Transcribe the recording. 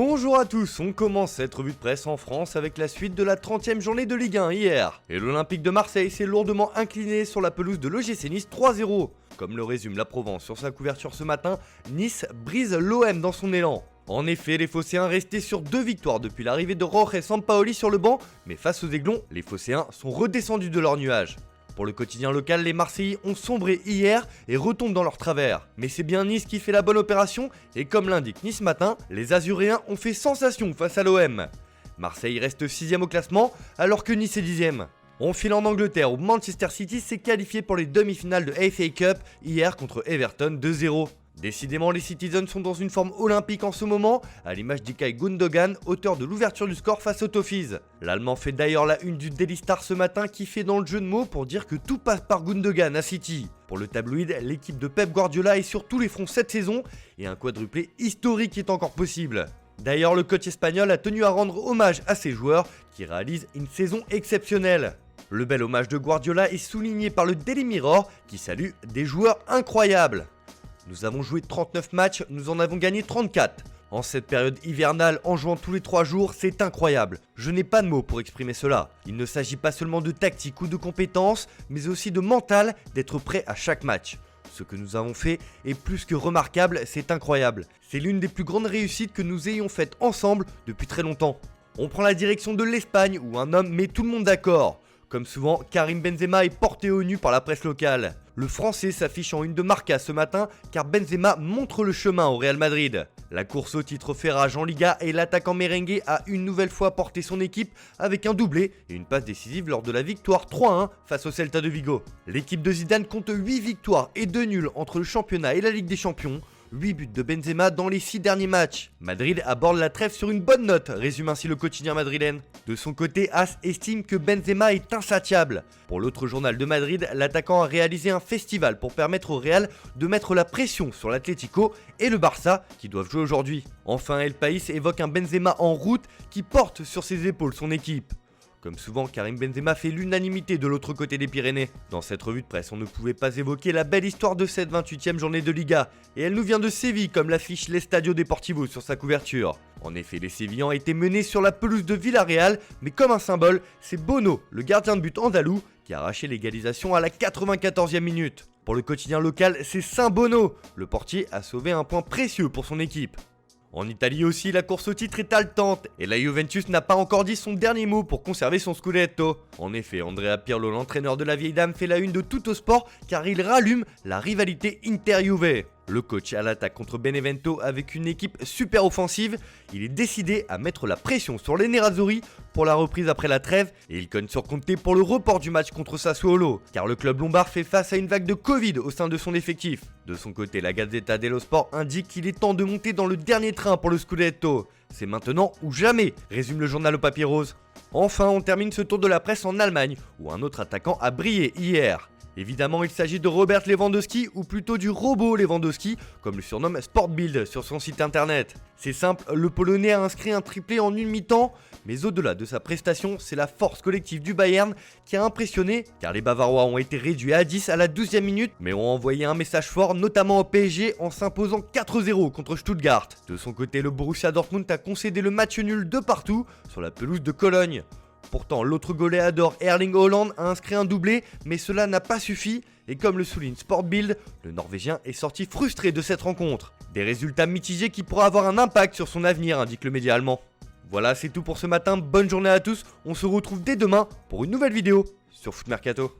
Bonjour à tous, on commence cette revue de presse en France avec la suite de la 30e journée de Ligue 1 hier. Et l'Olympique de Marseille s'est lourdement incliné sur la pelouse de l'OGC Nice 3-0. Comme le résume la Provence sur sa couverture ce matin, Nice brise l'OM dans son élan. En effet, les Phocéens restaient sur 2 victoires depuis l'arrivée de Jorge Sampaoli sur le banc, mais face aux Aiglons, les Phocéens sont redescendus de leur nuage. Pour le quotidien local, les Marseillais ont sombré hier et retombent dans leur travers. Mais c'est bien Nice qui fait la bonne opération et comme l'indique Nice Matin, les Azuréens ont fait sensation face à l'OM. Marseille reste 6ème au classement alors que Nice est 10ème. On file en Angleterre où Manchester City s'est qualifié pour les demi-finales de FA Cup hier contre Everton 2-0. Décidément, les Citizens sont dans une forme olympique en ce moment, à l'image d'Ilkay Gundogan, auteur de l'ouverture du score face au Toffees. L'Allemand fait d'ailleurs la une du Daily Star ce matin qui fait dans le jeu de mots pour dire que tout passe par Gundogan à City. Pour le tabloïd, l'équipe de Pep Guardiola est sur tous les fronts cette saison et un quadruplé historique est encore possible. D'ailleurs, le coach espagnol a tenu à rendre hommage à ses joueurs qui réalisent une saison exceptionnelle. Le bel hommage de Guardiola est souligné par le Daily Mirror qui salue des joueurs incroyables. Nous avons joué 39 matchs, nous en avons gagné 34. En cette période hivernale, en jouant tous les 3 jours, c'est incroyable. Je n'ai pas de mots pour exprimer cela. Il ne s'agit pas seulement de tactique ou de compétences, mais aussi de mental, d'être prêt à chaque match. Ce que nous avons fait est plus que remarquable, c'est incroyable. C'est l'une des plus grandes réussites que nous ayons faites ensemble depuis très longtemps. On prend la direction de l'Espagne où un homme met tout le monde d'accord. Comme souvent, Karim Benzema est porté au nu par la presse locale. Le Français s'affiche en une de Marca ce matin car Benzema montre le chemin au Real Madrid. La course au titre fait rage en Liga et l'attaquant merengue a une nouvelle fois porté son équipe avec un doublé et une passe décisive lors de la victoire 3-1 face au Celta de Vigo. L'équipe de Zidane compte 8 victoires et 2 nuls entre le championnat et la Ligue des Champions. 8 buts de Benzema dans les 6 derniers matchs. Madrid aborde la trêve sur une bonne note, résume ainsi le quotidien madrilène. De son côté, As estime que Benzema est insatiable. Pour l'autre journal de Madrid, l'attaquant a réalisé un festival pour permettre au Real de mettre la pression sur l'Atlético et le Barça qui doivent jouer aujourd'hui. Enfin, El País évoque un Benzema en route qui porte sur ses épaules son équipe. Comme souvent, Karim Benzema fait l'unanimité de l'autre côté des Pyrénées. Dans cette revue de presse, on ne pouvait pas évoquer la belle histoire de cette 28e journée de Liga. Et elle nous vient de Séville, comme l'affiche l'Estadio Deportivo sur sa couverture. En effet, les Sévillans étaient menés sur la pelouse de Villarreal, mais comme un symbole, c'est Bono, le gardien de but andalou, qui a arraché l'égalisation à la 94e minute. Pour le quotidien local, c'est Saint Bono. Le portier a sauvé un point précieux pour son équipe. En Italie aussi, la course au titre est haletante et la Juventus n'a pas encore dit son dernier mot pour conserver son scudetto. En effet, Andrea Pirlo, l'entraîneur de la vieille dame, fait la une de Tuttosport car il rallume la rivalité Inter-Juve. Le coach à l'attaque contre Benevento avec une équipe super offensive, il est décidé à mettre la pression sur les Nerazzurri pour la reprise après la trêve et il compte sur Conte pour le report du match contre Sassuolo car le club lombard fait face à une vague de Covid au sein de son effectif. De son côté, la Gazzetta dello Sport indique qu'il est temps de monter dans le dernier train pour le Scudetto. C'est maintenant ou jamais, résume le journal au papier rose. Enfin, on termine ce tour de la presse en Allemagne où un autre attaquant a brillé hier. Évidemment, il s'agit de Robert Lewandowski, ou plutôt du robot Lewandowski, comme le surnomme Sportbild sur son site internet. C'est simple, le Polonais a inscrit un triplé en une mi-temps, mais au-delà de sa prestation, c'est la force collective du Bayern qui a impressionné, car les Bavarois ont été réduits à 10 à la 12e minute, mais ont envoyé un message fort, notamment au PSG, en s'imposant 4-0 contre Stuttgart. De son côté, le Borussia Dortmund a concédé le match nul de partout sur la pelouse de Cologne. Pourtant, l'autre goléador Erling Haaland a inscrit un doublé, mais cela n'a pas suffi. Et comme le souligne Sportbild, le Norvégien est sorti frustré de cette rencontre. Des résultats mitigés qui pourraient avoir un impact sur son avenir, indique le média allemand. Voilà, c'est tout pour ce matin. Bonne journée à tous. On se retrouve dès demain pour une nouvelle vidéo sur Foot Mercato.